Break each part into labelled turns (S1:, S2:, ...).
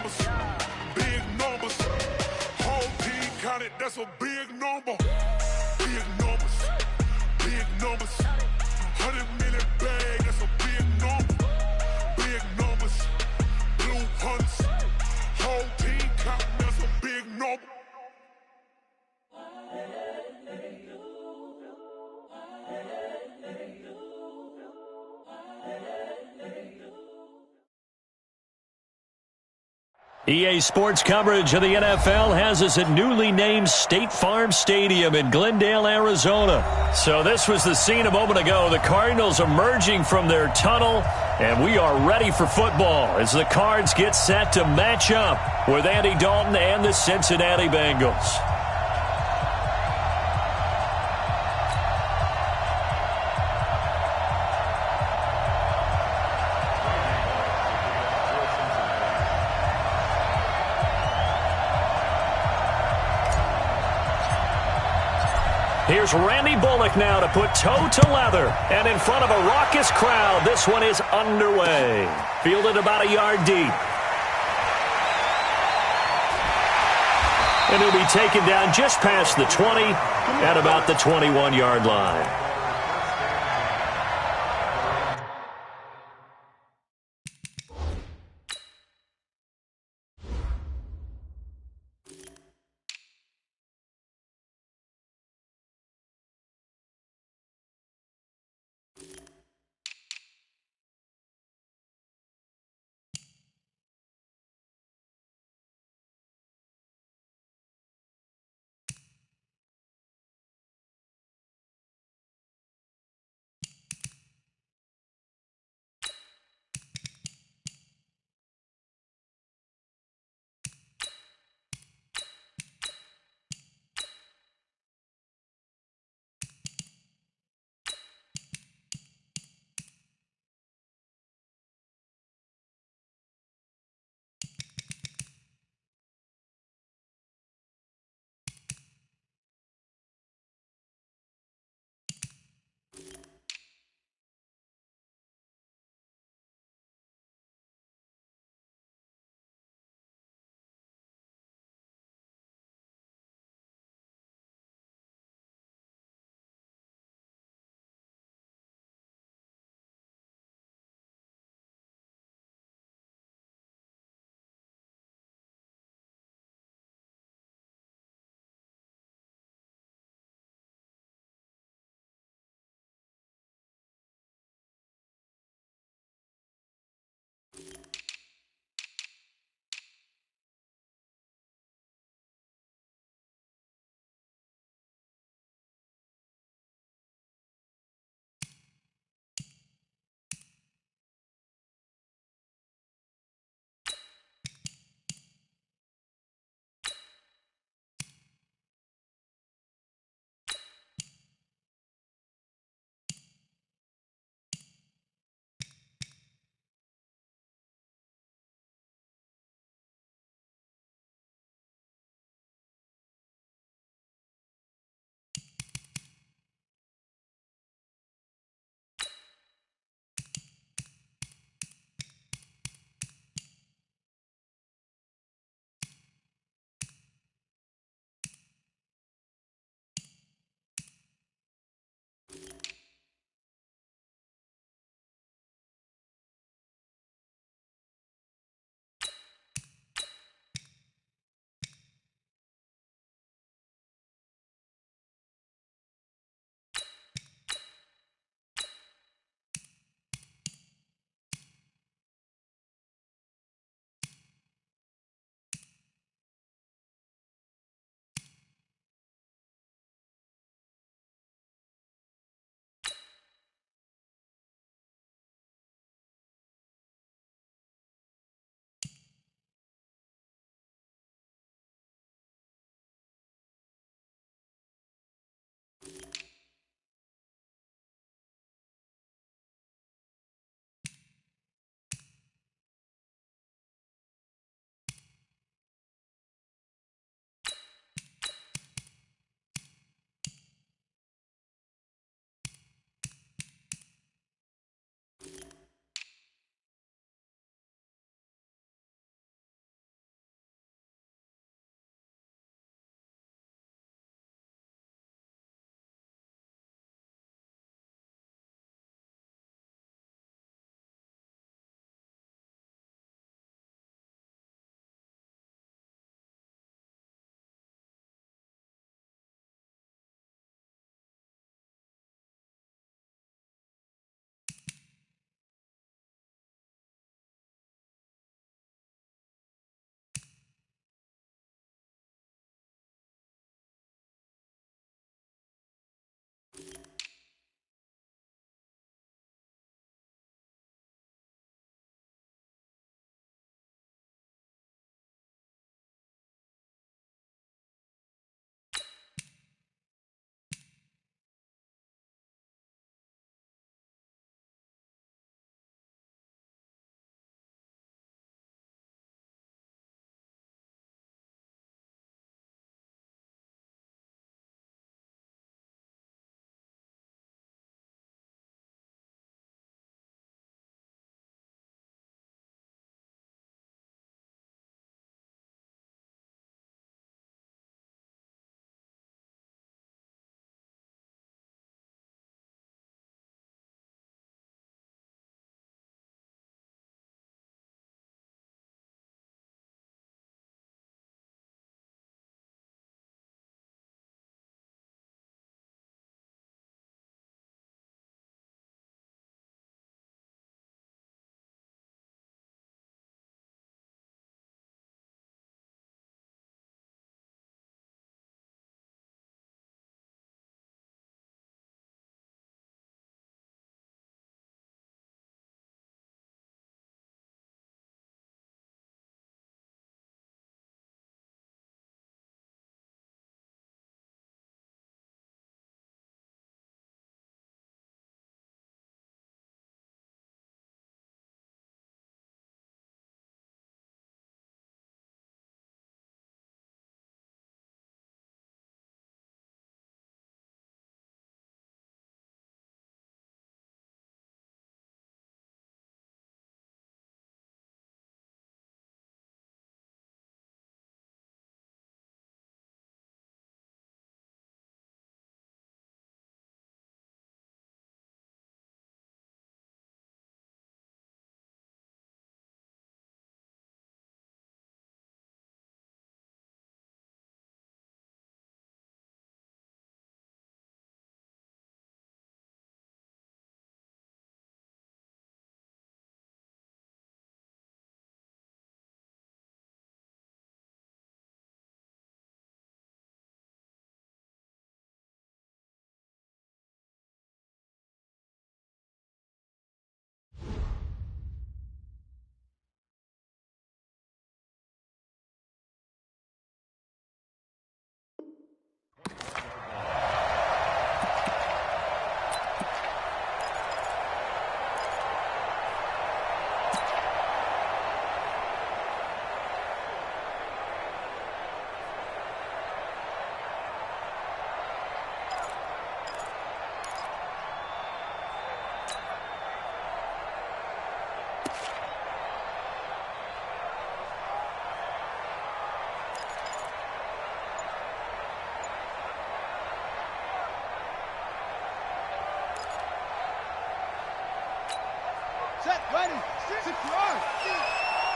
S1: numbers, big numbers. Whole team counted, that's a big number. Big numbers, big numbers. 100 million bag, that's a big number. Big numbers, blue hunts. Whole team counting, that's a big number.
S2: EA Sports coverage of the NFL has us at newly named State Farm Stadium in Glendale, Arizona. So this was the scene a moment ago. The Cardinals emerging from their tunnel, and we are ready for football as the Cards get set to match up with Andy Dalton and the Cincinnati Bengals. Here's Randy Bullock now to put toe to leather. And in front of a raucous crowd, this one is underway. Fielded about a yard deep. And he'll be taken down just past the 20 at about the 21-yard line.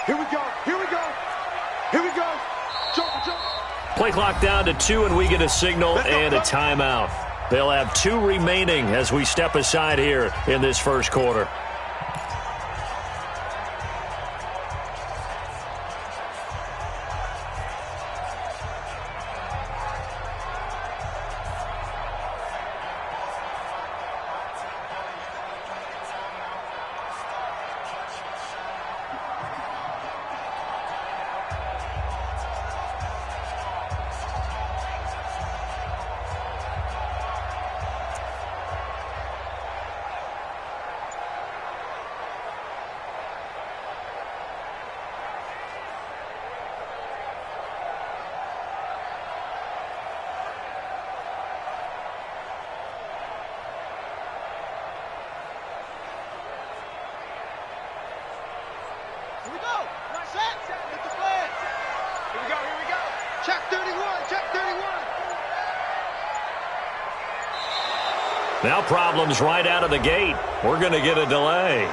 S3: Here we go. Here we go. Here we go. Jump.
S2: Play clock down to 2, and we get a signal and a timeout. They'll have 2 remaining as we step aside here in this first quarter. Now problems right out of the gate. We're going to get a delay.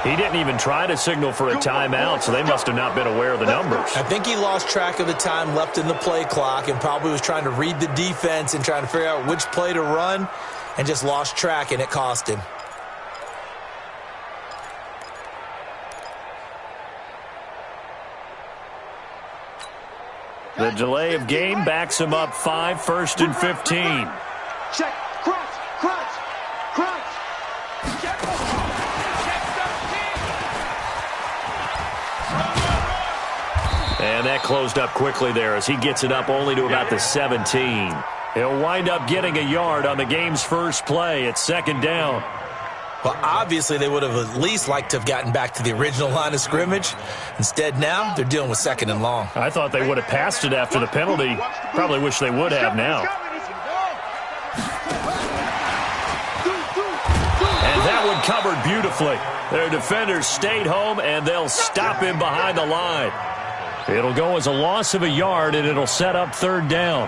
S2: He didn't even try to signal for a timeout, so they must have not been aware of the numbers.
S4: I think he lost track of the time left in the play clock and probably was trying to read the defense and trying to figure out which play to run and just lost track, and it cost him.
S2: The delay of game backs him up 5, 1st and 15.
S3: Check. Crunch. Check.
S2: And that closed up quickly there as he gets it up only to about the 17. He'll wind up getting a yard on the game's first play. It's 2nd down.
S4: Well, obviously they would have at least liked to have gotten back to the original line of scrimmage. Instead, now they're dealing with 2nd and long.
S2: I thought they would have passed it after the penalty. Probably wish they would have now. And that one covered beautifully. Their defenders stayed home, and they'll stop him behind the line. It'll go as a loss of a yard, and it'll set up 3rd down.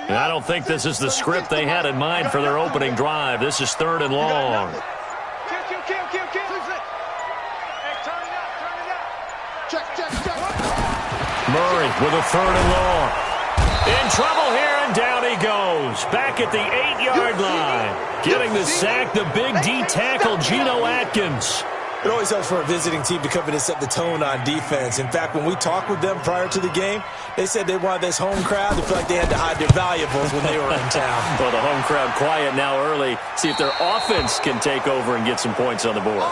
S2: And I don't think this is the script they had in mind for their opening drive. This is 3rd and long. Murray with a 3rd and long. In trouble here, and down he goes. Back at the 8-yard line. Getting the sack, the big D tackle, Geno Atkins.
S4: It always helps for a visiting team to come in and set the tone on defense. In fact, when we talked with them prior to the game, they said they wanted this home crowd to feel like they had to hide their valuables when they were in town.
S2: Well, the home crowd quiet now early. See if their offense can take over and get some points on the board.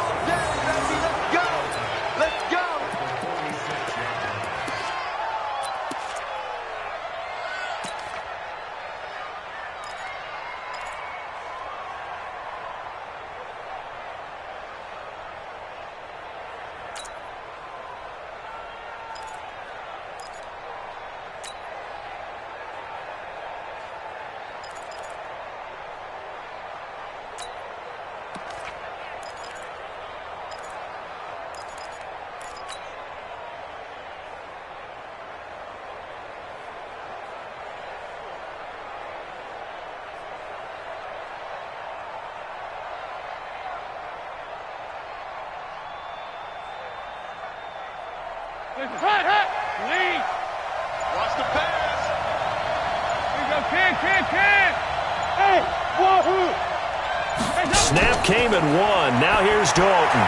S3: Lead. Watch the pass. Here we go, Ken. Hey, wahoo.
S2: Snap came and won. Now here's Dalton.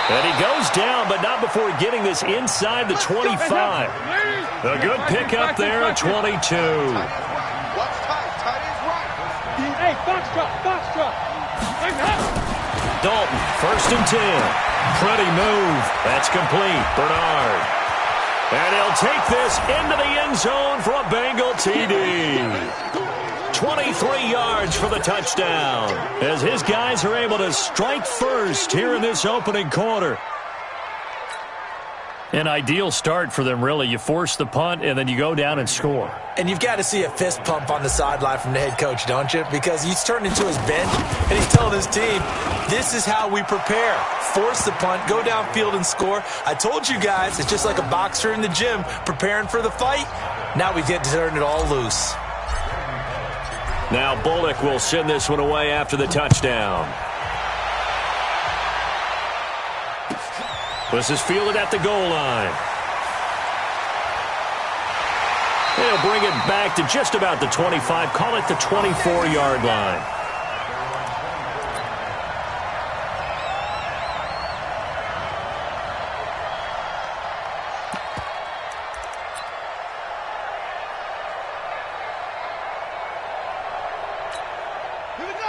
S2: And he goes down, but not before getting this inside the 25. A good pickup there at 22.
S3: What's tight? Tight is right. Hey, box truck.
S2: Dalton, 1st and 10. Pretty move. That's complete. Bernard. And he'll take this into the end zone for a Bengal TD. 23 yards for the touchdown, as his guys are able to strike first here in this opening quarter. An ideal start for them, really. You force the punt, and then you go down and score.
S4: And you've got to see a fist pump on the sideline from the head coach, don't you? Because he's turned into his bench, and he's telling his team, this is how we prepare. Force the punt, go downfield and score. I told you guys, it's just like a boxer in the gym preparing for the fight. Now we get to turn it all loose.
S2: Now Bullock will send this one away after the touchdown. This is fielded at the goal line. They'll bring it back to just about the 25, call it the 24-yard line.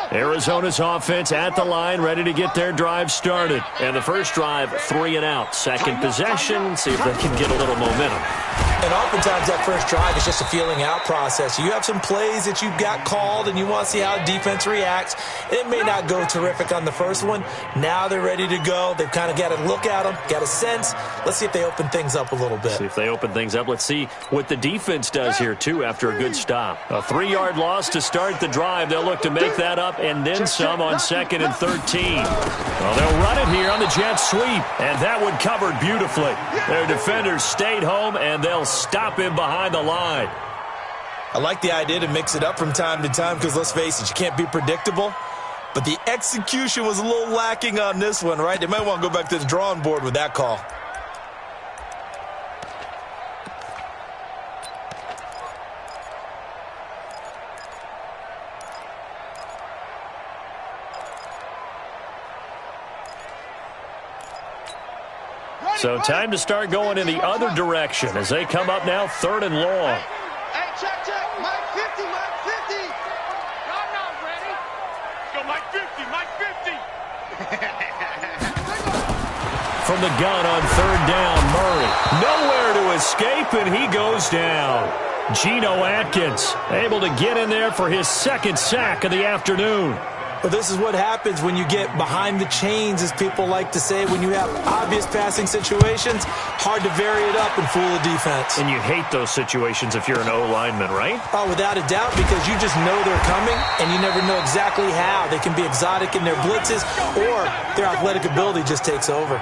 S2: Arizona's offense at the line, ready to get their drive started. And the first drive, 3 and out. Second possession, see if they can get a little momentum.
S4: And oftentimes that first drive is just a feeling out process. You have some plays that you've got called and you want to see how defense reacts. It may not go terrific on the first one. Now they're ready to go. They've kind of got to look at them, got a sense. Let's see if they open things up a little bit.
S2: See if they open things up. Let's see what the defense does here, too, after a good stop. A 3-yard loss to start the drive. They'll look to make that up and then some on 2nd and 13. Well, they'll run it here on the jet sweep, and that one covered beautifully. Their defenders stayed home, and they'll stop him behind the line.
S4: I like the idea to mix it up from time to time because, let's face it, you can't be predictable. But the execution was a little lacking on this one, right? They might want to go back to the drawing board with that call.
S2: So time to start going in the other direction as they come up now 3rd and long.
S3: Hey, check. Mike 50, Mike 50. I'm not ready. Go Mike 50, Mike 50.
S2: From the gun on 3rd down, Murray. Nowhere to escape, and he goes down. Geno Atkins able to get in there for his 2nd sack of the afternoon.
S4: Well, this is what happens when you get behind the chains, as people like to say. When you have obvious passing situations, hard to vary it up and fool the defense.
S2: And you hate those situations if you're an O-lineman, right?
S4: Oh, without a doubt, because you just know they're coming, and you never know exactly how. They can be exotic in their blitzes, or their athletic ability just takes over.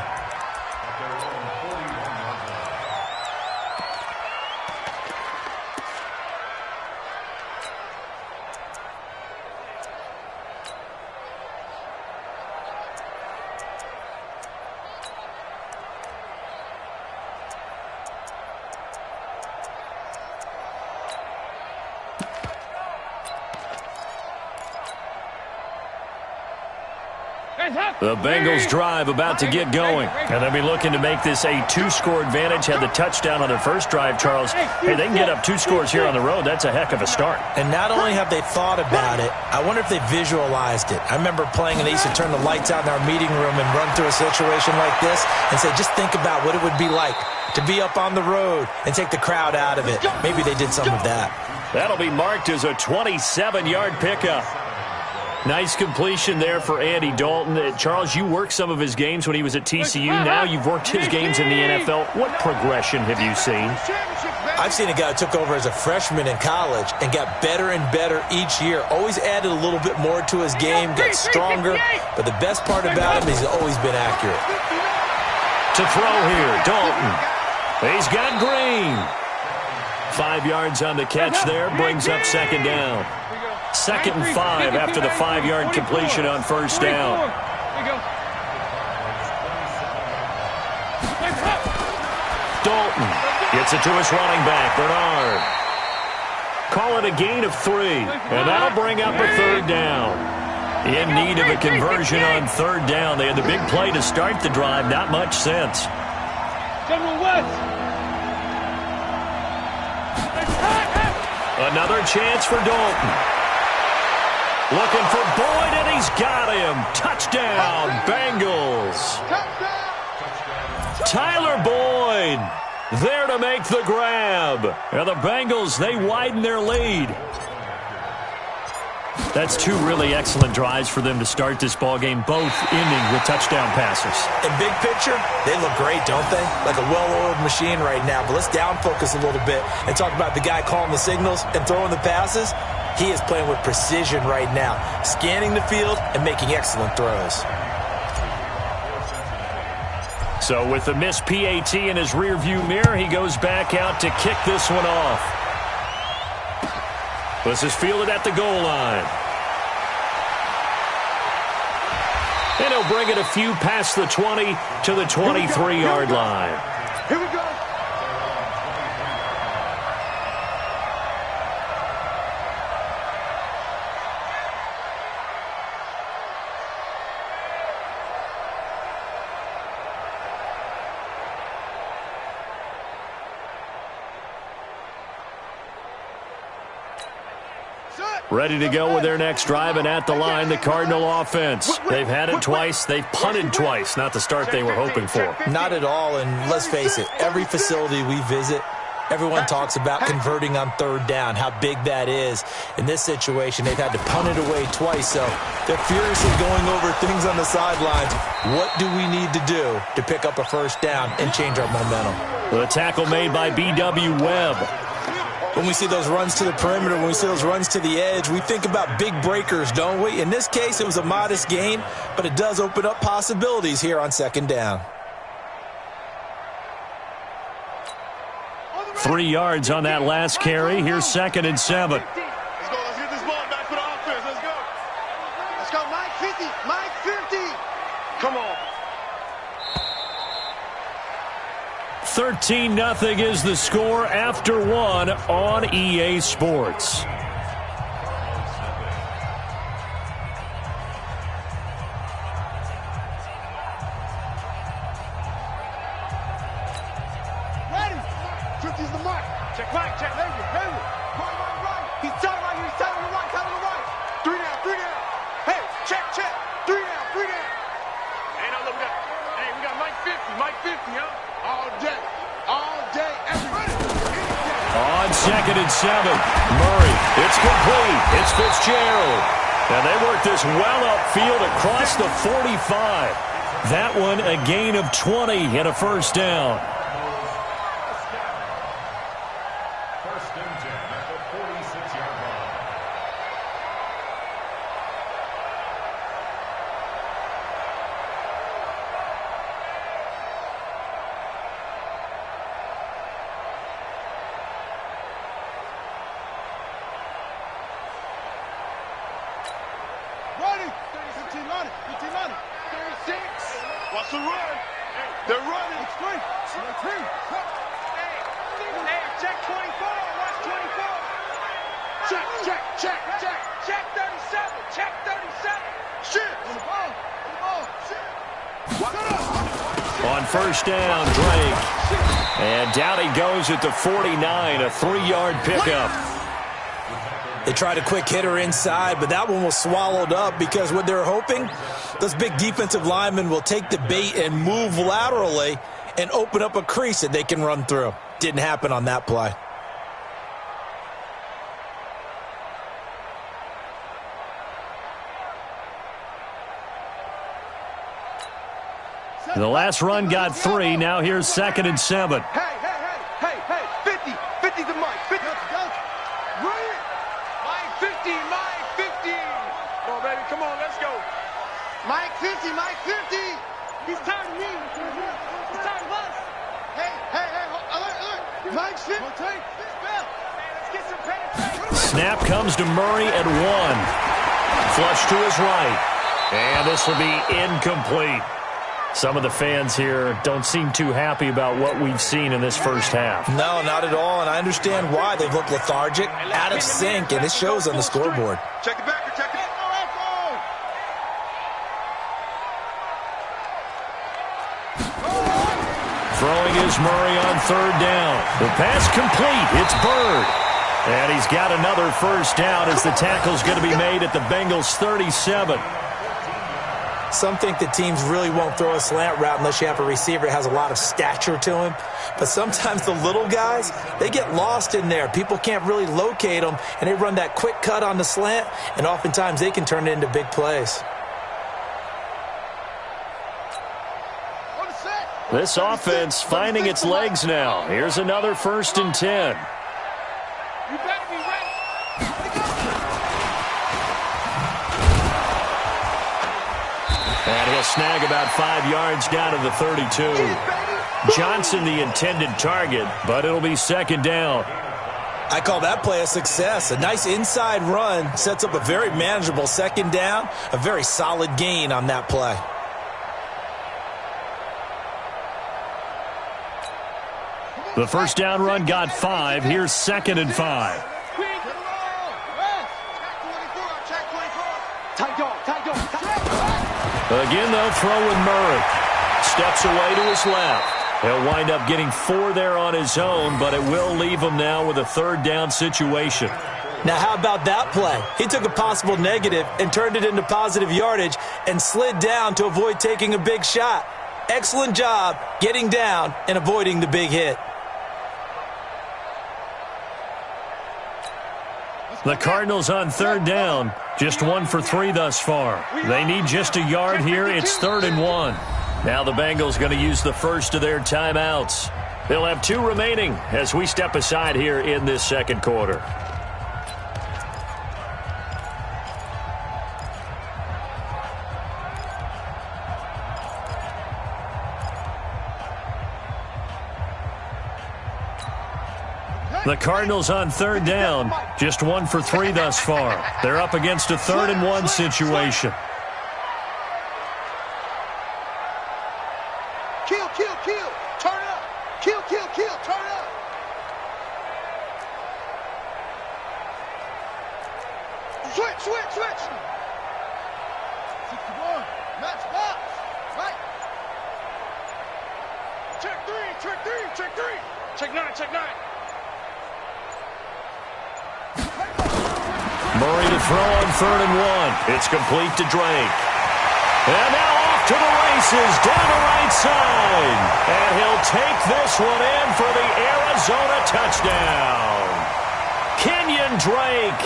S2: The Bengals drive about to get going. And they'll be looking to make this a 2-score advantage. Had the touchdown on their first drive, Charles. Hey, they can get up 2 scores here on the road. That's a heck of a start.
S4: And not only have they thought about it, I wonder if they visualized it. I remember playing, and they used to turn the lights out in our meeting room and run through a situation like this and say, just think about what it would be like to be up on the road and take the crowd out of it. Maybe they did some of that.
S2: That'll be marked as a 27-yard pickup. Nice completion there for Andy Dalton. Charles, you worked some of his games when he was at TCU. Now you've worked his games in the NFL. What progression have you seen?
S4: I've seen a guy who took over as a freshman in college and got better and better each year. Always added a little bit more to his game, got stronger. But the best part about him is he's always been accurate.
S2: To throw here, Dalton. He's got Green. 5 yards on the catch there, brings up 2nd down. 2nd and 5 after the 5-yard completion on 1st down. Dalton gets it to his running back, Bernard. Call it a gain of 3, and that'll bring up a 3rd down. In need of a conversion on 3rd down. They had the big play to start the drive, not much since. Another chance for Dalton. Looking for Boyd, and he's got him. Touchdown, Bengals. Tyler Boyd there to make the grab. And the Bengals, they widen their lead. That's two really excellent drives for them to start this ballgame, both ending with touchdown passes.
S4: In big picture, they look great, don't they? Like a well-oiled machine right now. But let's down focus a little bit and talk about the guy calling the signals and throwing the passes. He is playing with precision right now, scanning the field and making excellent throws.
S2: So with the missed PAT in his rearview mirror, he goes back out to kick this one off. This is fielded at the goal line. And he'll bring it a few past the 20 to the 23-yard line.
S3: Here we go.
S2: Ready to go with their next drive, and at the line, the Cardinal offense. They've had it twice. They've punted twice. Not the start they were hoping for.
S4: Not at all, and let's face it, every facility we visit, everyone talks about converting on third down, how big that is. In this situation, they've had to punt it away twice, so they're furiously going over things on the sidelines. What do we need to do to pick up a first down and change our momentum?
S2: The tackle made by B.W. Webb.
S4: When we see those runs to the perimeter, when we see those runs to the edge, we think about big breakers, don't we? In this case, it was a modest gain, but it does open up possibilities here on second down.
S2: 3 yards on that last carry. Here's 2nd and 7.
S3: Let's go. Let's get this ball back for the offense. Let's go. Let's go. Mike 50. Mike 50. Come on.
S2: 13-0 is the score after one on EA Sports.
S3: Ready. 50's the mark. Check right. Check. Right. Right. He's tight right here. He's tight on the right. Tight on the right. 3 down. 3 down. Hey, check. 3 down. 3 down. Hey, no, look, we got Mike 50. Mike 50, huh? All day, every day.
S2: On 2nd and 7, Murray. It's complete. It's Fitzgerald. And they work this well upfield across the 45. That one a gain of 20 and a first down.
S1: First and 10 at the 46-yard line.
S3: Running. 15 running. 36. Watch the run. They're running. It's three. Hey, check 24. Watch 24. Check 37. Check 37. Shit. On the ball. Shit.
S2: On first down, Drake. And down he goes at the 49, a 3-yard pickup.
S4: They tried a quick hitter inside, but that one was swallowed up because what they're hoping, those big defensive linemen will take the bait and move laterally and open up a crease that they can run through. Didn't happen on that play.
S2: The last run got 3. Now here's 2nd and 7.
S3: Hey. 50 to Mike. 50. Run it. Mike 50. Come on, baby. Come on, let's go. Mike 50. He's tired of me. He's tired of us. Hey. Alert. Mike's 50. Let's get some penetration.
S2: Snap comes to Murray at 1. Flush to his right. And this will be incomplete. Some of the fans here don't seem too happy about what we've seen in this first half.
S4: No, not at all, and I understand why. They've looked lethargic, out of sync, and it shows on the scoreboard.
S3: Check it back.
S2: Throwing is Murray on third down. The pass complete. It's Bird. And he's got another first down as the tackle's going to be made at the Bengals' 37.
S4: Some think that teams really won't throw a slant route unless you have a receiver that has a lot of stature to him. But sometimes the little guys, they get lost in there. People can't really locate them, and they run that quick cut on the slant, and oftentimes they can turn it into big plays.
S2: This offense finding its legs now. Here's another 1st and 10.
S3: You better be ready.
S2: And he'll snag about 5 yards down to the 32. Johnson the intended target, but it'll be 2nd down.
S4: I call that play a success. A nice inside run sets up a very manageable 2nd down. A very solid gain on that play.
S2: The 1st down run got 5. Here's 2nd and 5. Again, they'll throw with Murray. Steps away to his left. He'll wind up getting 4 there on his own, but it will leave him now with a 3rd down situation.
S4: Now, how about that play? He took a possible negative and turned it into positive yardage and slid down to avoid taking a big shot. Excellent job getting down and avoiding the big hit.
S2: The Cardinals on 3rd down, just 1 for 3 thus far. They need just a yard here. It's 3rd and 1. Now the Bengals going to use the first of their timeouts. They'll have 2 remaining as we step aside here in this 2nd quarter. The Cardinals on 3rd down, just 1 for 3 thus far. They're up against a 3rd and 1 situation.
S3: Kill, kill, kill. Turn up. Kill, kill, kill. Turn up. Switch, switch, switch. 61. Match box. Right. Check 3, check 3, check 3. Check 9, check 9.
S2: Murray to throw on 3rd and 1. It's complete to Drake. And now off to the races down the right side. And he'll take this one in for the Arizona touchdown. Kenyon Drake,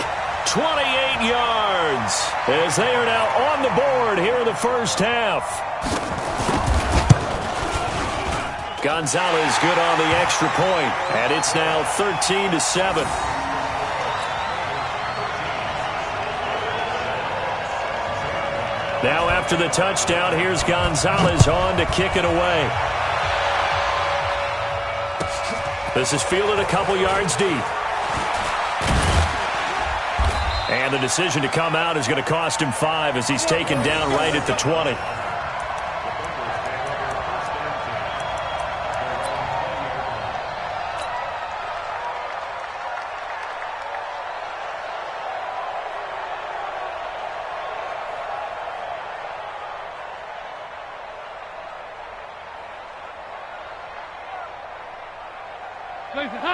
S2: 28 yards, as they are now on the board here in the 1st half. Gonzalez good on the extra point, and it's now 13-7. Now after the touchdown, here's Gonzalez on to kick it away. This is fielded a couple yards deep. And the decision to come out is going to cost him 5 as he's taken down right at the 20.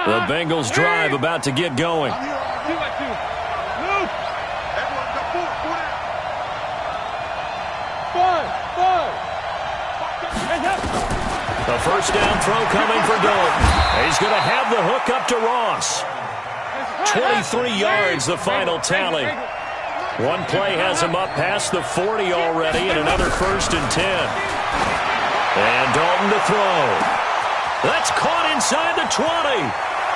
S2: The Bengals drive about to get going. The 1st down throw coming for Dalton. He's going to have the hook up to Ross. 23 yards, the final tally. One play has him up past the 40 already, and another 1st and 10. And Dalton to throw. That's caught inside the 20.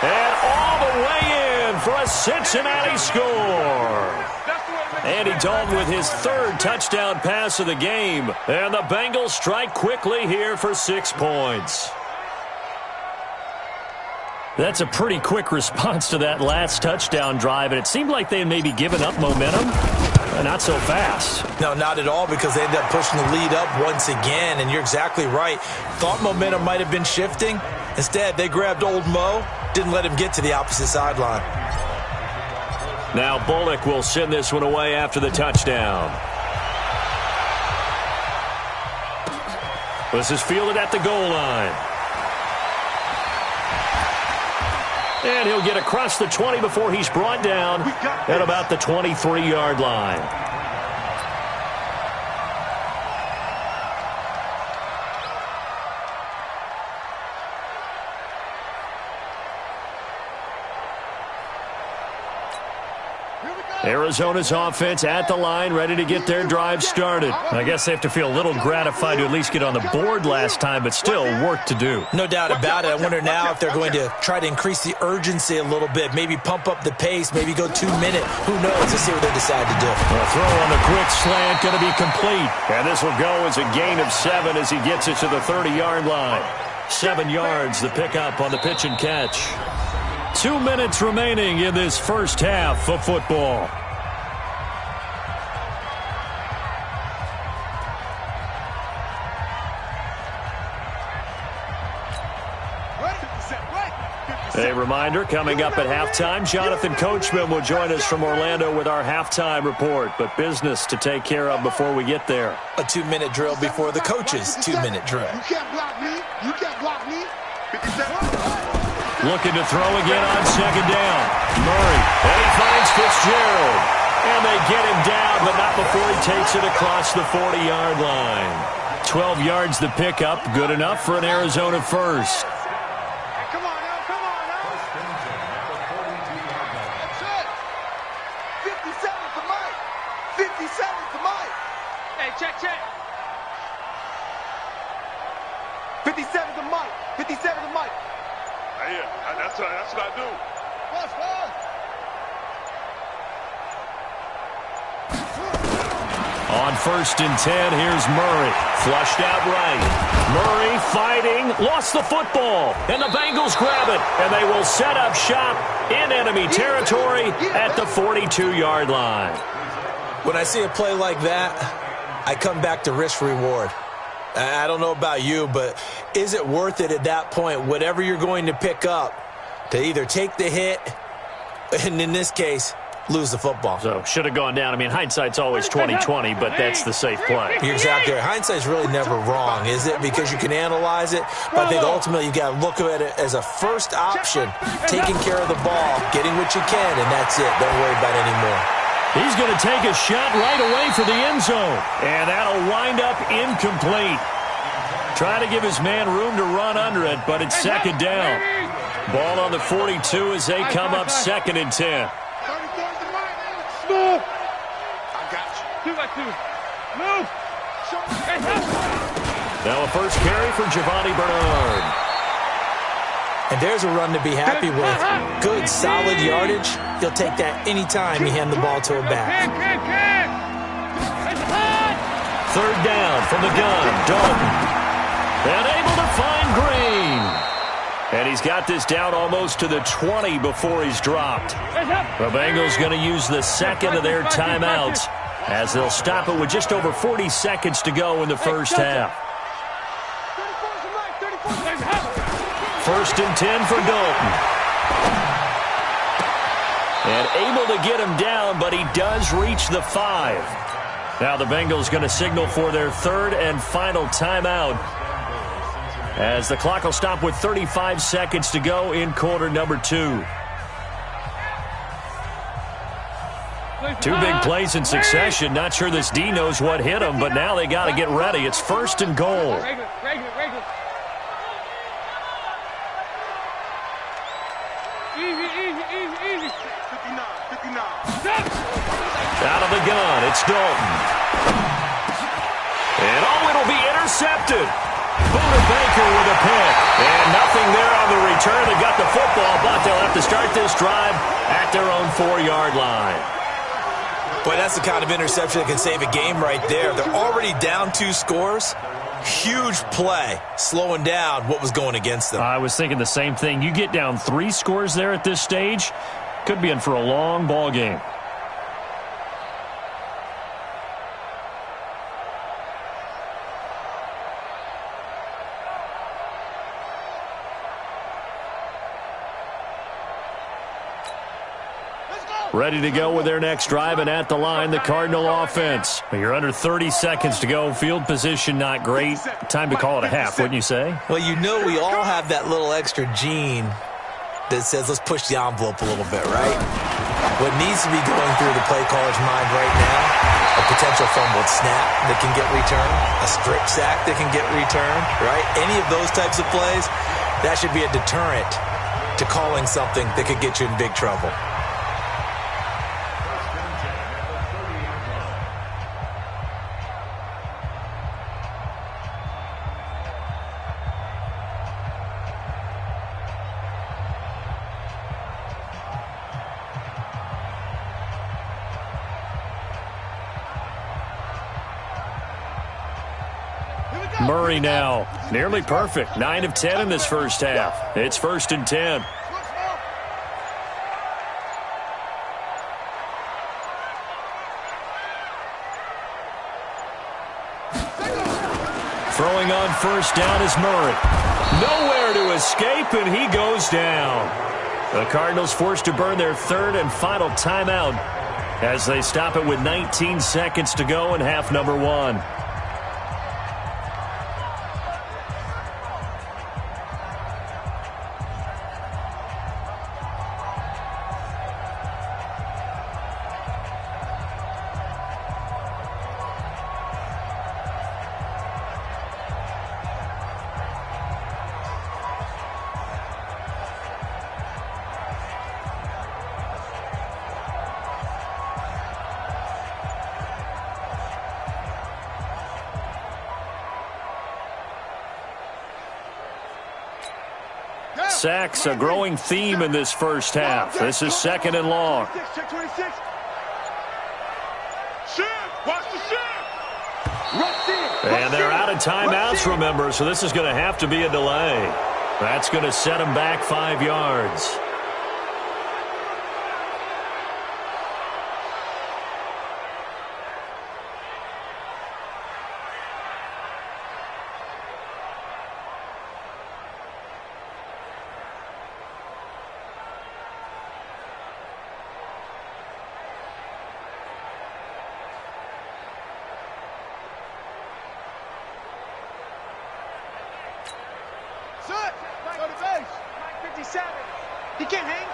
S2: And all the way in for a Cincinnati score. Andy Dalton with his 3rd touchdown pass of the game. And the Bengals strike quickly here for 6 points. That's a pretty quick response to that last touchdown drive. And it seemed like they had maybe given up momentum. Not so fast.
S4: No, not at all, because they ended up pushing the lead up once again. And you're exactly right. Thought momentum might have been shifting. Instead, they grabbed old Mo. Didn't let him get to the opposite sideline.
S2: Now Bullock will send this one away after the touchdown. This is fielded at the goal line. And he'll get across the 20 before he's brought down at about the 23-yard line. Arizona's offense at the line, ready to get their drive started. I guess they have to feel a little gratified to at least get on the board last time, but still work to do.
S4: No doubt about it. I wonder now if they're going to try to increase the urgency a little bit, maybe pump up the pace, maybe go 2-minute. Who knows? Let's see what they decide to do.
S2: A throw on the quick slant, going to be complete. And this will go as a gain of 7 as he gets it to the 30-yard line. 7 yards, the pickup on the pitch and catch. 2 minutes remaining in this first half of football. A reminder, coming up at halftime, Jonathan Coachman will join us from Orlando with our halftime report, but business to take care of before we get there.
S4: A 2-minute drill before the coach's 2-minute drill.
S3: You can't block me. You can't block me. 57.
S2: Looking to throw again on second down. Murray, and he finds Fitzgerald. And they get him down, but not before he takes it across the 40-yard line. 12 yards the pickup, good enough for an Arizona first.
S3: Come on now, come on now. That's it. 57's the mic. 57's the mic. Hey, check. 57's the mic. 57's the mic.
S1: Yeah, that's what I do.
S3: Watch, watch.
S2: On 1st and 10, here's Murray. Flushed out right. Murray fighting, lost the football, and the Bengals grab it, and they will set up shop in enemy territory at the 42-yard line.
S4: When I see a play like that, I come back to risk-reward. I don't know about you, but is it worth it at that point, whatever you're going to pick up, to either take the hit, and in this case, lose the football?
S2: So, should have gone down. I mean, hindsight's always 20/20, but that's the safe play.
S4: You're exactly right. Hindsight's really never wrong, is it? Because you can analyze it, but I think ultimately you got to look at it as a first option, taking care of the ball, getting what you can, and that's it. Don't worry about it anymore.
S2: He's going to take a shot right away for the end zone, and that'll wind up incomplete. Trying to give his man room to run under it, but it's second down. Ball on the 42 as they come up 2nd and 10.
S3: Move. I got you. 2 by 2. Move.
S2: Now a first carry for Giovanni Bernard.
S4: And there's a run to be happy with. Good, solid yardage. He'll take that anytime you hand the ball to a back.
S2: 3rd down from the gun. Dalton. And able to find Green. And he's got this down almost to the 20 before he's dropped. The Bengals going to use the second of their timeouts as they'll stop it with just over 40 seconds to go in the first half. 1st and 10 for Dalton. And able to get him down, but he does reach the 5. Now the Bengals going to signal for their 3rd and final timeout, as the clock will stop with 35 seconds to go in quarter number 2. 2 big plays in succession. Not sure this D knows what hit him, but now they got to get ready. It's 1st and goal.
S3: Easy. 59.
S2: Out of the gun, it's Dalton. And it'll be intercepted. Buda Baker with a pick. And nothing there on the return. They got the football, but they'll have to start this drive at their own 4-yard line.
S4: Boy, that's the kind of interception that can save a game right there. They're already down 2 scores. Huge play, slowing down what was going against them.
S2: I was thinking the same thing. You get down 3 scores there at this stage, could be in for a long ball game. Ready to go with their next drive, and at the line, the Cardinal offense. You're under 30 seconds to go. Field position not great. Time to call it a half, wouldn't you say?
S4: Well, you know we all have that little extra gene that says let's push the envelope a little bit, right? What needs to be going through the play caller's mind right now, a potential fumbled snap that can get returned, a strip sack that can get returned, right? Any of those types of plays, that should be a deterrent to calling something that could get you in big trouble.
S2: Murray now. Nearly perfect. 9 of 10 in this first half. It's 1st and 10. Throwing on first down is Murray. Nowhere to escape, and he goes down. The Cardinals forced to burn their third and final timeout as they stop it with 19 seconds to go in half number 1. Sacks, a growing theme in this first half. This is 2nd and long. And they're out of timeouts, remember, so this is going to have to be a delay. That's going to set them back 5 yards.
S3: He can't hang.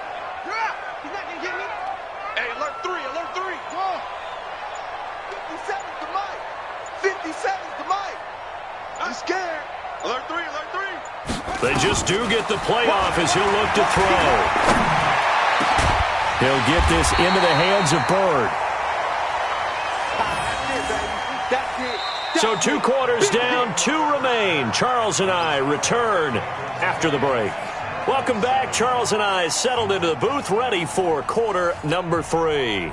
S3: He's not going to get me. Hey, alert 3, alert 3. 57's the mic. 57's the mic. I'm scared. Alert 3, alert 3.
S2: They just do get the playoff as he'll look to throw. He'll get this into the hands of Bird.
S3: That's it.
S2: So 2 quarters down, 2 remain. Charles and I return after the break. Welcome back. Charles and I settled into the booth, ready for quarter number 3.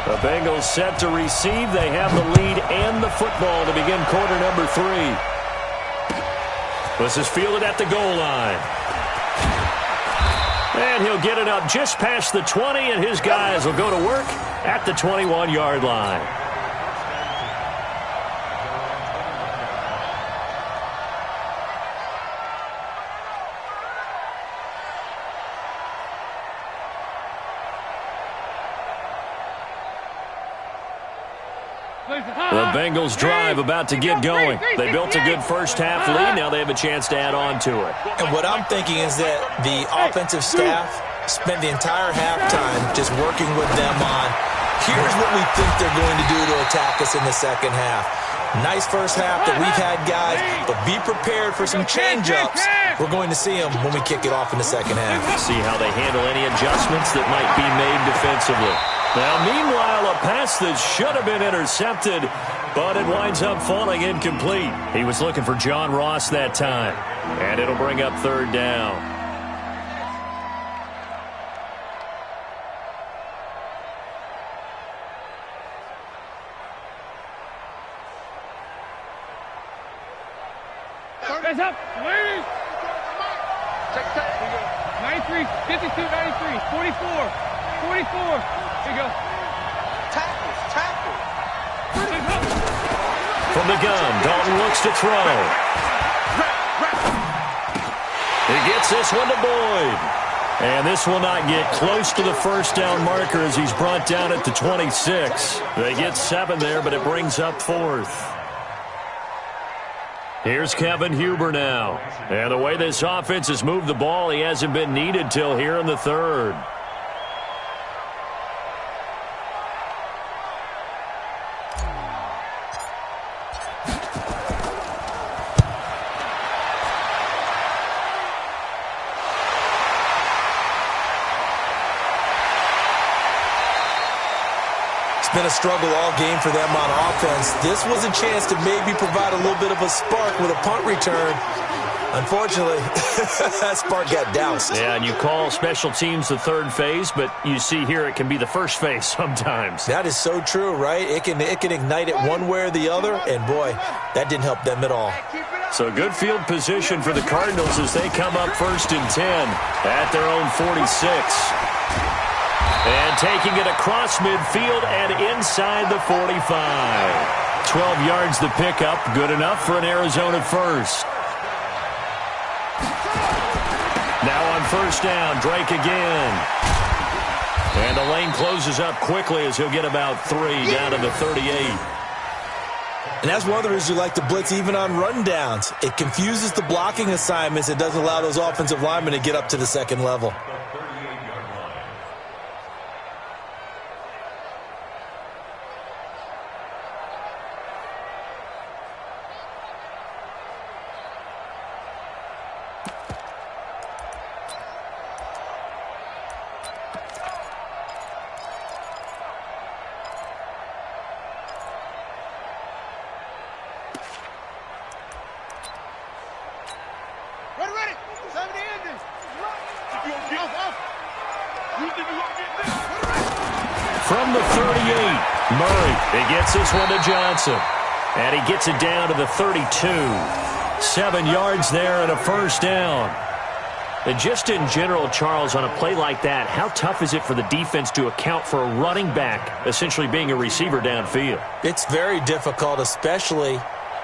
S2: The Bengals set to receive. They have the lead and the football to begin quarter number 3. This is fielded at the goal line. And he'll get it up just past the 20, and his guys will go to work at the 21-yard line. The Bengals drive about to get going. They built a good first half lead. Now they have a chance to add on to it.
S4: And what I'm thinking is that the offensive staff spent the entire halftime just working with them on, here's what we think they're going to do to attack us in the second half. Nice first half that we've had, guys, but be prepared for some change-ups. We're going to see them when we kick it off in the second half.
S2: See how they handle any adjustments that might be made defensively. Now, meanwhile, a pass that should have been intercepted, but it winds up falling incomplete. He was looking for John Ross that time, and it'll bring up 3rd down.
S5: Hands up, ladies.
S3: Check.
S5: 93, 52, 93, 44, 44. Here you go.
S3: Tackle.
S2: From the gun, Dalton looks to throw. He gets this one to Boyd. And this will not get close to the first down marker as he's brought down at the 26. They get 7 there, but it brings up 4th. Here's Kevin Huber now. And the way this offense has moved the ball, he hasn't been needed till here in the 3rd.
S4: It's been a struggle all game for them on offense. This was a chance to maybe provide a little bit of a spark with a punt return. Unfortunately, that spark got doused.
S2: Yeah, and you call special teams the third phase, but you see here it can be the first phase sometimes.
S4: That is so true, right? It can ignite it one way or the other, and boy, that didn't help them at all.
S2: So good field position for the Cardinals as they come up 1st and 10 at their own 46. And taking it across midfield and inside the 45. 12 yards the pickup, good enough for an Arizona first. Now on 1st down, Drake again. And the lane closes up quickly as he'll get about 3 down to the 38.
S4: And that's one of the reasons you like to blitz even on rundowns. It confuses the blocking assignments. It doesn't allow those offensive linemen to get up to the second level.
S2: From the 38, Murray, he gets this one to Johnson. And he gets it down to the 32. 7 yards there and a 1st down. And just in general, Charles, on a play like that, how tough is it for the defense to account for a running back essentially being a receiver downfield?
S4: It's very difficult, especially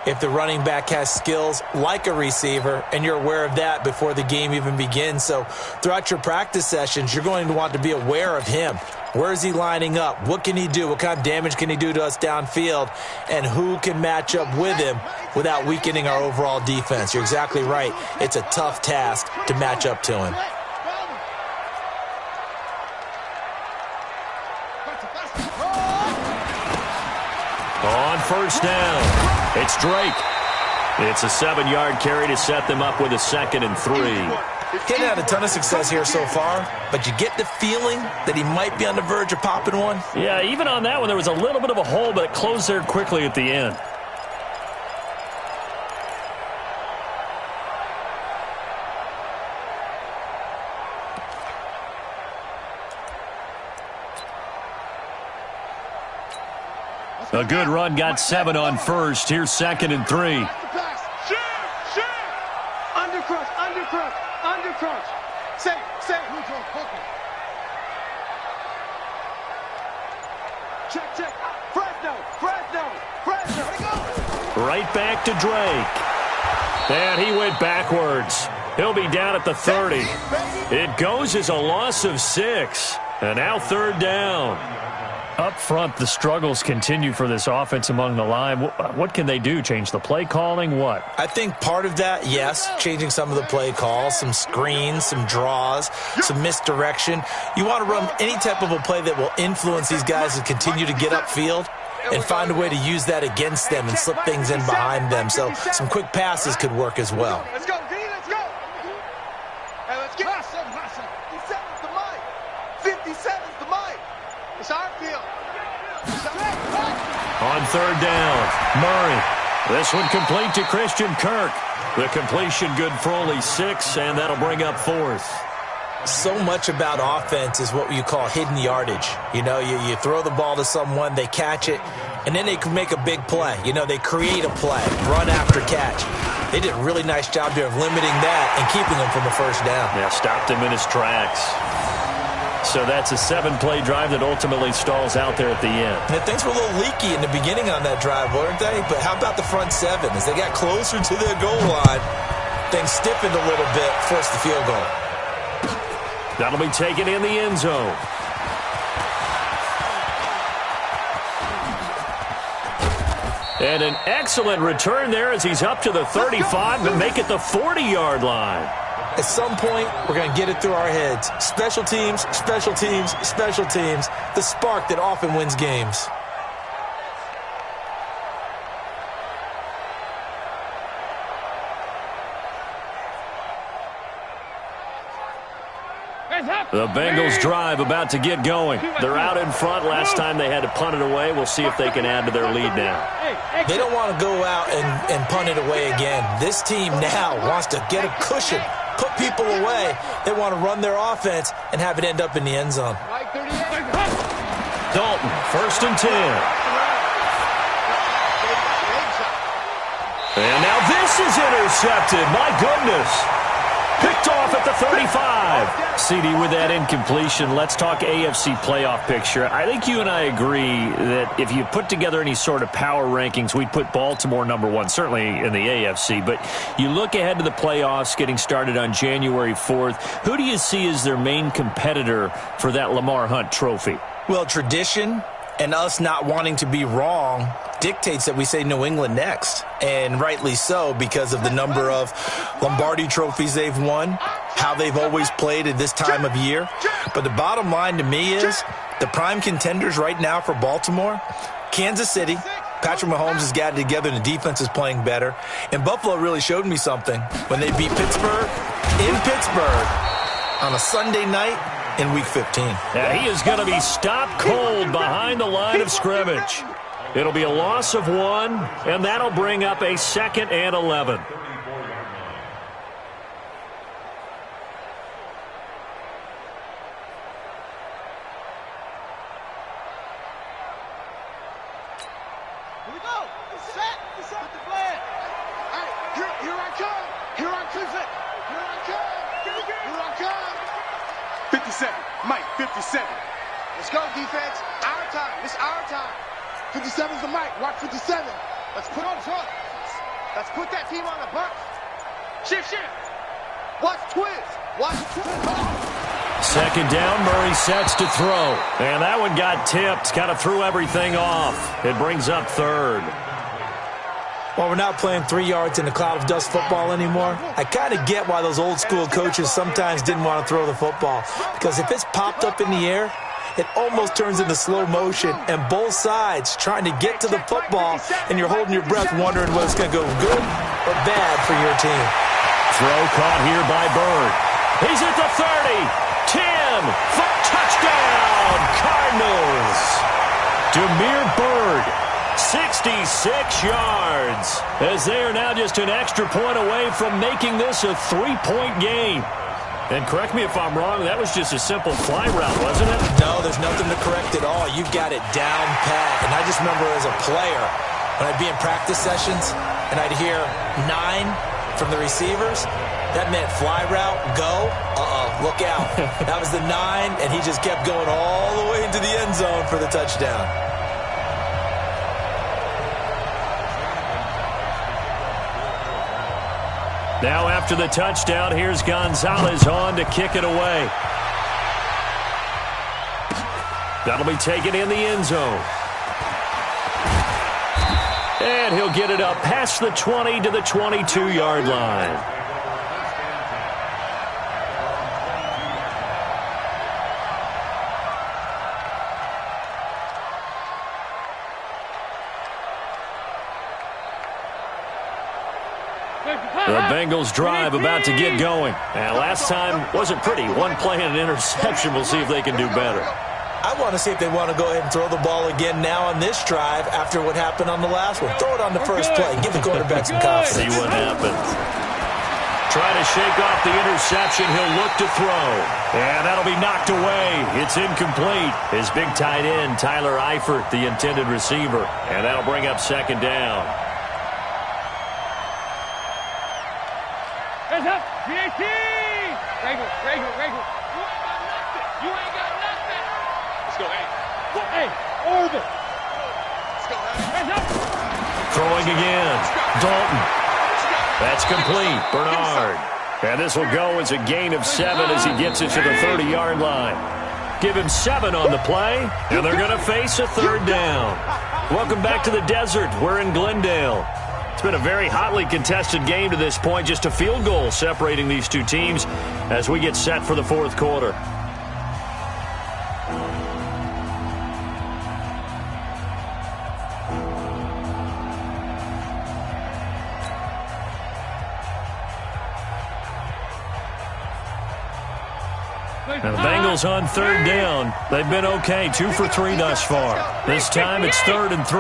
S4: if the running back has skills like a receiver, and you're aware of that before the game even begins. So throughout your practice sessions, you're going to want to be aware of him. Where is he lining up? What can he do? What kind of damage can he do to us downfield? And who can match up with him without weakening our overall defense? You're exactly right. It's a tough task to match up to him.
S2: On 1st down, it's Drake. It's a 7-yard carry to set them up with a 2nd and 3.
S4: He hasn't had a ton of success here so far, but you get the feeling that he might be on the verge of popping one.
S2: Yeah, even on that one, there was a little bit of a hole, but it closed there quickly at the end. A good run, got 7 on 1st. Here's 2nd and 3.
S3: Undercrunch, undercrunch, undercrunch. Say. Check. Fresno.
S2: Right back to Drake. And he went backwards. He'll be down at the 30. It goes as a loss of 6. And now 3rd down. Up front, the struggles continue for this offense among the line. What can they do? Change the play calling? What?
S4: I think part of that, yes, changing some of the play calls, some screens, some draws, some misdirection. You want to run any type of a play that will influence these guys to continue to get upfield and find a way to use that against them and slip things in behind them. So some quick passes could work as well.
S3: Let's go, D, let's go. Hey, let's get 57's the mic. 57's the mic. It's our field.
S2: On 3rd down, Murray. This one complete to Christian Kirk. The completion good for only 6, and that'll bring up 4th.
S4: So much about offense is what you call hidden yardage. You know, you throw the ball to someone, they catch it, and then they can make a big play. You know, they create a play, run after catch. They did a really nice job there of limiting that and keeping him from a 1st down.
S2: Yeah, stopped him in his tracks. So that's a 7-play drive that ultimately stalls out there at the end.
S4: And things were a little leaky in the beginning on that drive, weren't they? But how about the front 7? As they got closer to their goal line, things stiffened a little bit, forced the field goal.
S2: That'll be taken in the end zone. And an excellent return there as he's up to the 35 and make it the 40-yard line.
S4: At some point, we're going to get it through our heads. Special teams, special teams, special teams. The spark that often wins games.
S5: Hey,
S2: The Bengals drive about to get going. They're out in front. Last time they had to punt it away. We'll see if they can add to their lead now.
S4: They don't want to go out and punt it away again. This team now wants to get a cushion, put people away. They want to run their offense and have it end up in the end zone.
S2: Dalton, 1st and 10. And now this is intercepted. My goodness. Picked off at the 35. CD with that incompletion. Let's talk AFC playoff picture. I think you and I agree that if you put together any sort of power rankings, we'd put Baltimore number 1, certainly in the AFC. But you look ahead to the playoffs getting started on January 4th. Who do you see as their main competitor for that Lamar Hunt trophy?
S4: Well, tradition and us not wanting to be wrong dictates that we say New England next. And rightly so, because of the number of Lombardi trophies they've won, how they've always played at this time of year. But the bottom line to me is the prime contenders right now for Baltimore, Kansas City. Patrick Mahomes has got it together and the defense is playing better. And Buffalo really showed me something when they beat Pittsburgh in Pittsburgh on a Sunday night in Week 15.
S2: Yeah, he is going to be stopped cold behind the line of scrimmage. It'll be a loss of 1, and that'll bring up a 2nd and 11.
S3: Here we go. Set. With the flag. All right, here I come. Here I come. Here I come. Here I come. 57. Mike, 57. Let's go, defense. Our time. It's our time. 57's the mic. Watch 57. Let's put on front. Let's put that team on the bus. Shift. Watch twist. Watch twist.
S2: Second down, Murray sets to throw. And that one got tipped. Kind of threw everything off. It brings up 3rd.
S4: Well, we're not playing 3 yards in a cloud of dust football anymore. I kind of get why those old school coaches sometimes didn't want to throw the football. Because if it's popped up in the air, it almost turns into slow motion, and both sides trying to get to the football, and you're holding your breath wondering whether it's going to go good or bad for your team.
S2: Throw caught here by Bird. He's at the 30. 10 for touchdown, Cardinals. Damiere Byrd, 66 yards, as they are now just an extra point away from making this a 3-point game. And correct me if I'm wrong, that was just a simple fly route, wasn't it?
S4: No, there's nothing to correct at all. You've got it down pat. And I just remember as a player, when I'd be in practice sessions and I'd hear 9 from the receivers, that meant fly route, go, look out. That was the 9, and he just kept going all the way into the end zone for the touchdown.
S2: Now after the touchdown, here's Gonzalez on to kick it away. That'll be taken in the end zone. And he'll get it up past the 20 to the 22-yard line. The Bengals drive about to get going. And last time wasn't pretty. One play and an interception. We'll see if they can do better.
S4: I want to see if they want to go ahead and throw the ball again now on this drive after what happened on the last one. Throw it on the first play. Give the quarterback some confidence.
S2: See what happens. Try to shake off the interception. He'll look to throw. And that'll be knocked away. It's incomplete. His big tight end, Tyler Eifert, the intended receiver. And that'll bring up 2nd down.
S5: Hands up. PAT. Regular. You ain't got nothing. Let's go, hey, Orbit. Let's go, hands up.
S2: Throwing again. Dalton. That's complete. Bernard. And this will go as a gain of 7 as he gets it to the 30-yard line. Give him 7 on the play, and they're going to face a 3rd down. Welcome back to the desert. We're in Glendale. It's been a very hotly contested game to this point. Just a field goal separating these two teams as we get set for the 4th quarter. And the Bengals on third down. They've been okay, 2 for 3 thus far. This time it's 3rd and 3.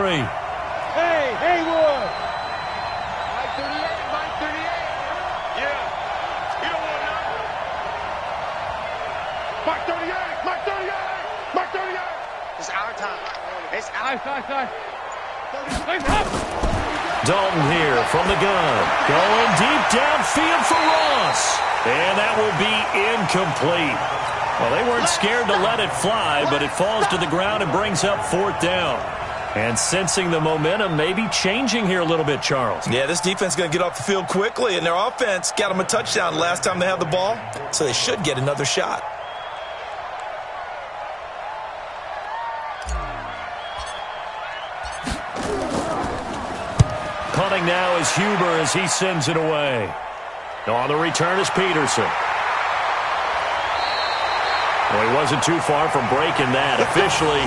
S5: Hey, Haywood!
S3: Mike 38, Mike 38.
S1: Yeah. He don't want nothing.
S3: Mike 38, Mike 38, Mike 38. It's our time. It's our
S5: Side. Legs up!
S2: Dalton here from the gun. Going deep downfield for Ross. And that will be incomplete. Well, they weren't scared to let it fly, but it falls to the ground and brings up 4th down. And sensing the momentum maybe changing here a little bit, Charles.
S4: Yeah, this defense is going to get off the field quickly, and their offense got them a touchdown last time they had the ball, so they should get another shot.
S2: Punting now is Huber as he sends it away. On the return is Peterson. Well, he wasn't too far from breaking that. Officially,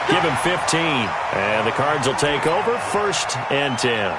S2: give him 15. And the Cards will take over, 1st and 10.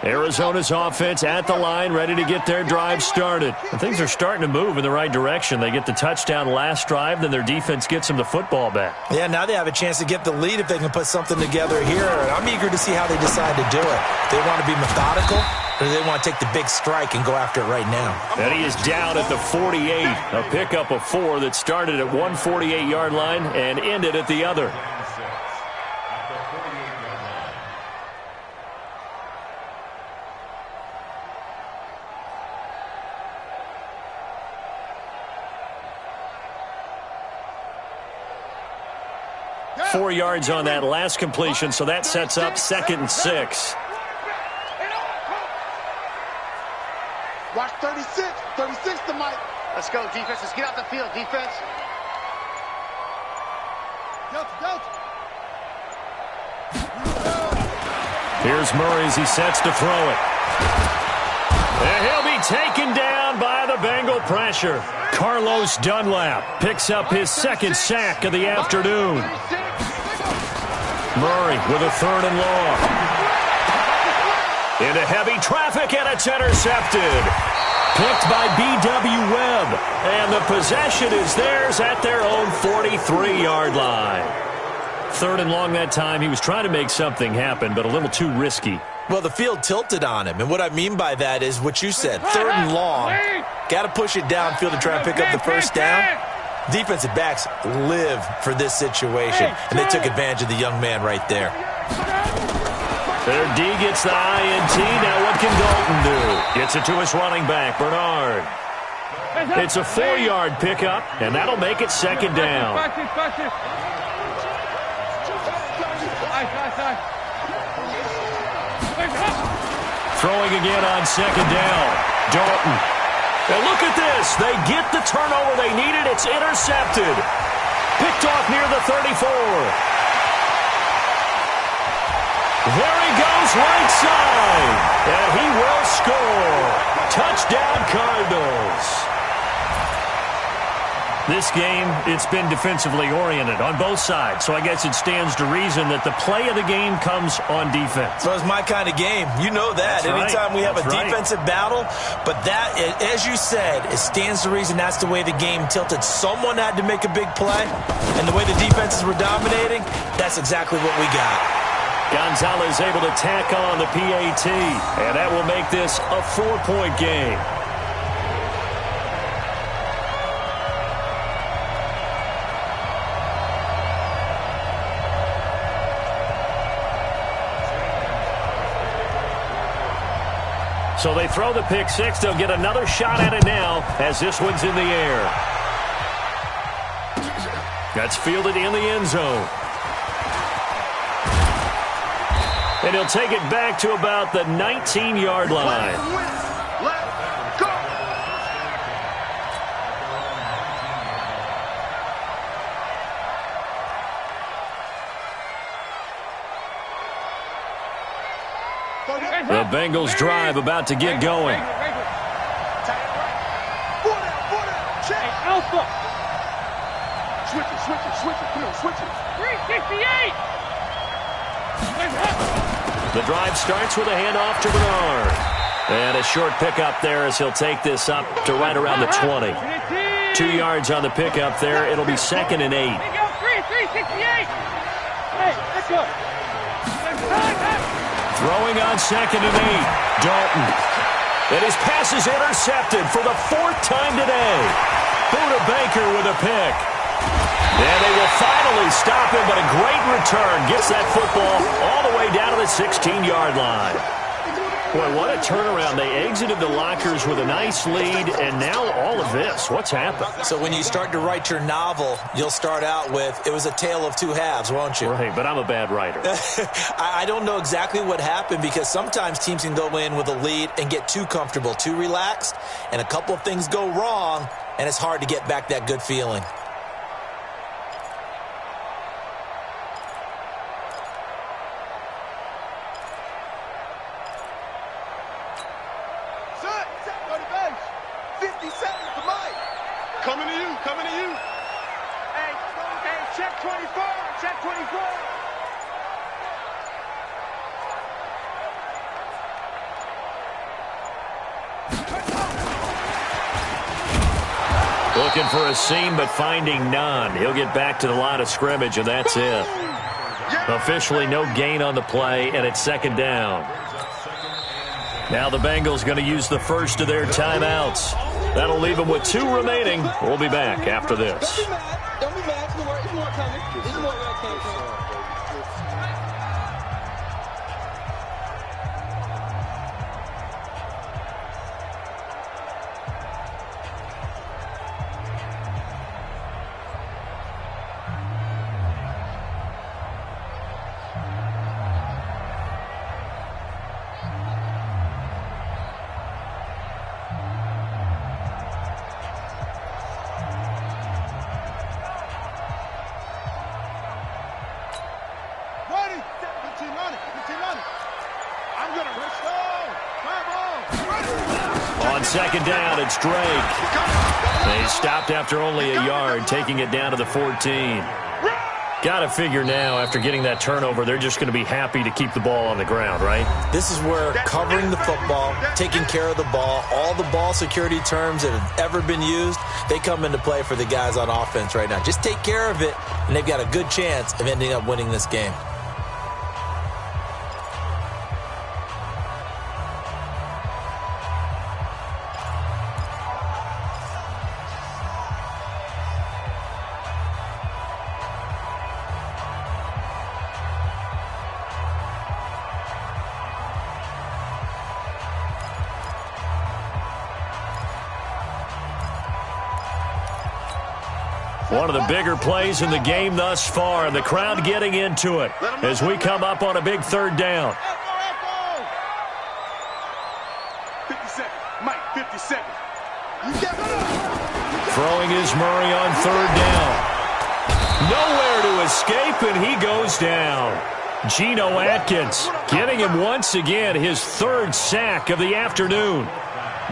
S2: Arizona's offense at the line, ready to get their drive started. And things are starting to move in the right direction. They get the touchdown last drive, then their defense gets them the football back.
S4: Yeah, now they have a chance to get the lead if they can put something together here. And I'm eager to see how they decide to do it. They want to be methodical, or do they want to take the big strike and go after it right now?
S2: And he is down at the 48. A pickup of 4 that started at 148-yard line and ended at the other. Four yards on that last completion, so that sets up 2nd and 6.
S3: Watch 36. 36 to Mike. Let's go, defense. Let's get out the field, defense.
S2: Here's Murray as he sets to throw it. And he'll be taken down by the Bengal pressure. Carlos Dunlap picks up his 2nd sack of the afternoon. Murray with a 3rd and long. Into heavy traffic, and it's intercepted. Picked by B.W. Webb. And the possession is theirs at their own 43-yard line. 3rd and long that time. He was trying to make something happen, but a little too risky.
S4: Well, the field tilted on him, and what I mean by that is what you said, 3rd and long. Got to push it downfield to try and pick up the 1st down. Defensive backs live for this situation, and they took advantage of the young man right there.
S2: Their D gets the INT. Now what can Dalton do? Gets it to his running back, Bernard. It's a 4-yard pickup, and that'll make it 2nd down. Throwing again on 2nd down. Dalton. And look at this. They get the turnover they needed. It's intercepted. Picked off near the 34. There he goes right side. And he will score. Touchdown Cardinals. This game, it's been defensively oriented on both sides, so I guess it stands to reason that the play of the game comes on defense.
S4: So it's my kind of game. You know that.
S2: That's
S4: Anytime we have
S2: That's
S4: a defensive battle, but that, as you said, it stands to reason that's the way the game tilted. Someone had to make a big play, and the way the defenses were dominating, that's exactly what we got.
S2: Gonzalez able to tack on the PAT, and that will make this a 4-point game. So they throw the pick six. They'll get another shot at it now as this one's in the air. That's fielded in the end zone. And he'll take it back to about the 19-yard line. The Bengals drive about to get going.
S3: Alpha. Switch it. Come on, switch it. 368.
S2: The drive starts with a handoff to Bernard. And a short pickup there as he'll take this up to right around the 20. 2 yards on the pickup there. It'll be 2nd and 8.
S3: 368. Hey, let's go.
S2: Throwing on 2nd and 8. Dalton. And his pass is intercepted for the 4th time today. Buda Baker with a pick. And they will finally stop him, but a great return. Gets that football all the way down to the 16-yard line. Boy, what a turnaround. They exited the lockers with a nice lead, and now all of this. What's happened?
S4: So when you start to write your novel, you'll start out with, it was a tale of two halves, won't you?
S2: Right, but I'm a bad writer.
S4: I don't know exactly what happened because sometimes teams can go in with a lead and get too comfortable, too relaxed, and a couple of things go wrong, and it's hard to get back that good feeling.
S3: Coming to you. Hey, check 24. Check 24.
S2: Looking for a seam, but finding none. He'll get back to the line of scrimmage, and that's it. Officially no gain on the play, and it's 2nd down. Now the Bengals going to use the first of their timeouts. That'll leave them with 2 remaining. We'll be back after this.
S6: Don't be mad. Don't be mad. There's more coming. There's more where it came from.
S2: On 2nd down, it's Drake. They stopped after only a yard, taking it down to the 14. Got to figure now, after getting that turnover, they're just going to be happy to keep the ball on the ground, right?
S4: This is where covering the football, taking care of the ball, all the ball security terms that have ever been used, they come into play for the guys on offense right now. Just take care of it, and they've got a good chance of ending up winning this game.
S2: One of the bigger plays in the game thus far, and the crowd getting into it as we come up on a big 3rd down.
S3: 50-second. Mike, 50-second.
S2: Throwing is Murray on 3rd down. Nowhere to escape, and he goes down. Geno Atkins getting him once again his 3rd sack of the afternoon.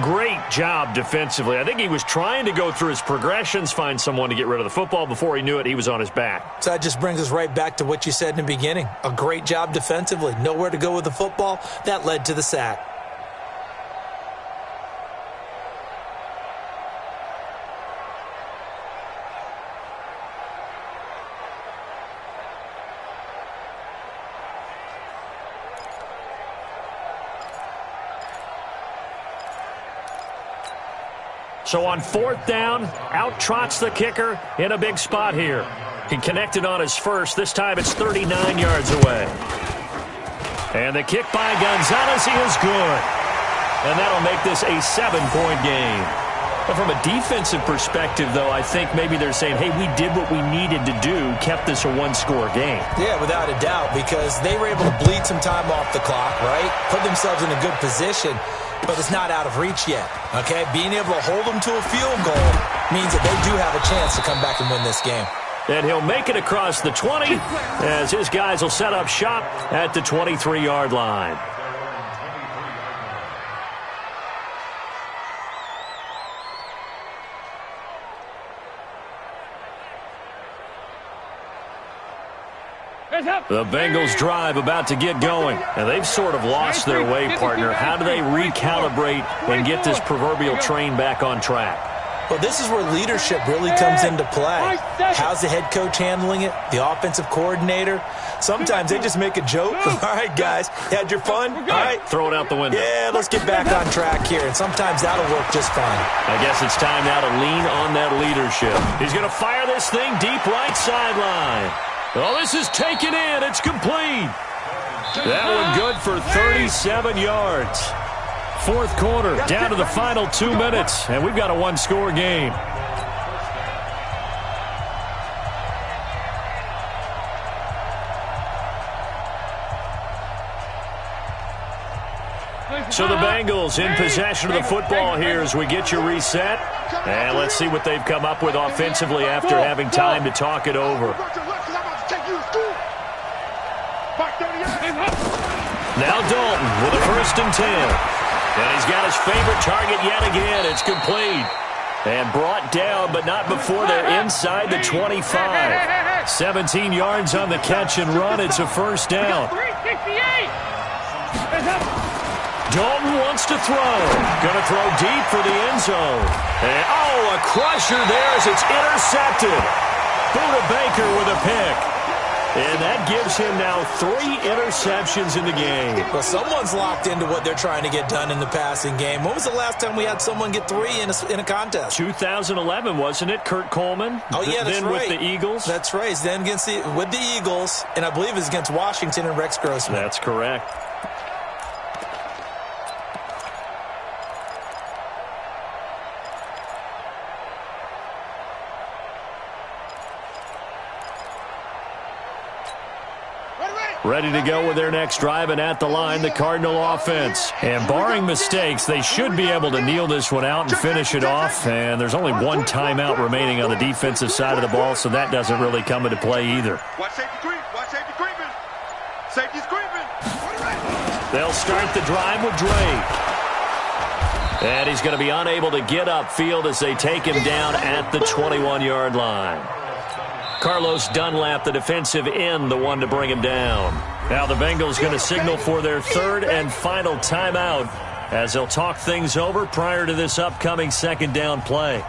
S2: Great job defensively. I think he was trying to go through his progressions, find someone to get rid of the football. Before he knew it, he was on his back.
S4: So that just brings us right back to what you said in the beginning. A great job defensively. Nowhere to go with the football. That led to the sack.
S2: So on 4th down, out trots the kicker in a big spot here. He connected on his first. This time it's 39 yards away. And the kick by Gonzalez is good. And that'll make this a 7-point game. But from a defensive perspective, though, I think maybe they're saying, hey, we did what we needed to do, kept this a 1-score game.
S4: Yeah, without a doubt, because they were able to bleed some time off the clock, right? Put themselves in a good position, but it's not out of reach yet, okay? Being able to hold them to a field goal means that they do have a chance to come back and win this game.
S2: And he'll make it across the 20 as his guys will set up shop at the 23-yard line. The Bengals drive about to get going, and they've sort of lost their way, partner. How do they recalibrate and get this proverbial train back on track?
S4: Well, this is where leadership really comes into play. How's the head coach handling it? The offensive coordinator? Sometimes they just make a joke. All right, guys, had your fun? All right.
S2: Throw it out the window.
S4: Yeah, let's get back on track here, and sometimes that'll work just fine.
S2: I guess it's time now to lean on that leadership. He's going to fire this thing deep right sideline. Oh, this is taken in. It's complete. That one good for 37 yards. Fourth quarter, down to the final 2 minutes, and we've got a one-score game. So the Bengals in possession of the football here as we get you reset. And let's see what they've come up with offensively after having time to talk it over. Now Dalton with a 1st and 10. And he's got his favorite target yet again. It's complete. And brought down, but not before they're inside the 25. 17 yards on the catch and run. It's a 1st down. Dalton wants to throw. Going to throw deep for the end zone. And, a crusher there as it's intercepted. Buda Baker with a pick. And that gives him now 3 interceptions in the game.
S4: Well, someone's locked into what they're trying to get done in the passing game. When was the last time we had someone get 3 in a contest?
S2: 2011, wasn't it? Kurt Coleman?
S4: Oh, yeah, that's
S2: then
S4: right.
S2: With the Eagles?
S4: That's right. Then with the Eagles, and I believe it's against Washington and Rex Grossman.
S2: That's correct. Ready to go with their next drive, and at the line, the Cardinal offense. And barring mistakes, they should be able to kneel this one out and finish it off. And there's only 1 timeout remaining on the defensive side of the ball, so that doesn't really come into play either.
S3: Watch safety creep. Watch safety creeping. Safety's creeping.
S2: They'll start the drive with Drake. And he's going to be unable to get upfield as they take him down at the 21-yard line. Carlos Dunlap, the defensive end, the one to bring him down. Now the Bengals going to signal for their 3rd and final timeout as they'll talk things over prior to this upcoming 2nd down play.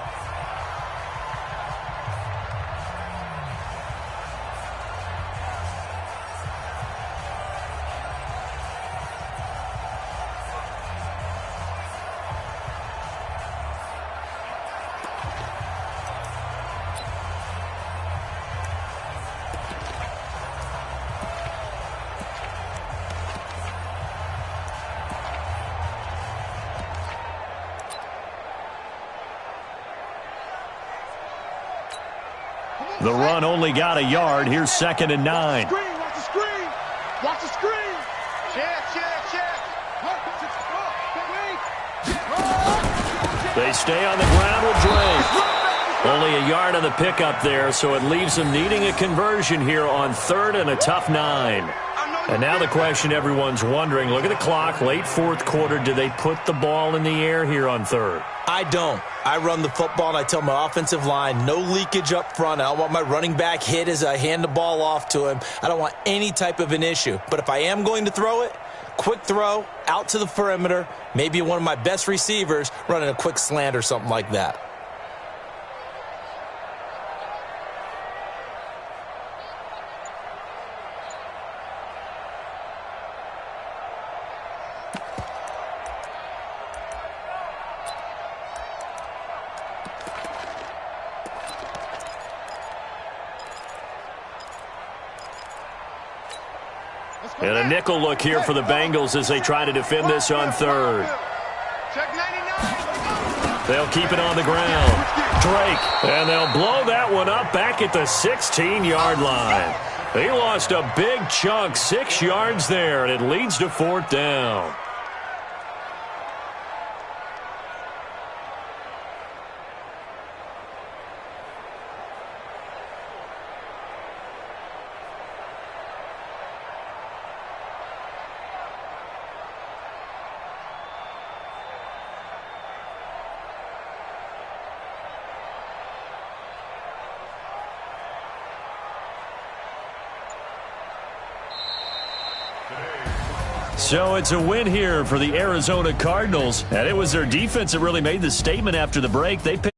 S2: The run only got a yard. Here's 2nd and 9.
S3: Watch the screen. Watch the screen. Check.
S2: They stay on the ground with Drake. Only a yard on the pickup there, so it leaves them needing a conversion here on 3rd and a tough 9. And now the question everyone's wondering, look at the clock, late 4th quarter, do they put the ball in the air here on 3rd?
S4: I don't. I run the football, and I tell my offensive line, no leakage up front. I don't want my running back hit as I hand the ball off to him. I don't want any type of an issue. But if I am going to throw it, quick throw, out to the perimeter, maybe one of my best receivers running a quick slant or something like that.
S2: And a nickel look here for the Bengals as they try to defend this on 3rd. They'll keep it on the ground. Drake, and they'll blow that one up back at the 16-yard line. He lost a big chunk, 6 yards there, and it leads to 4th down. So it's a win here for the Arizona Cardinals, and it was their defense that really made the statement after the break. They picked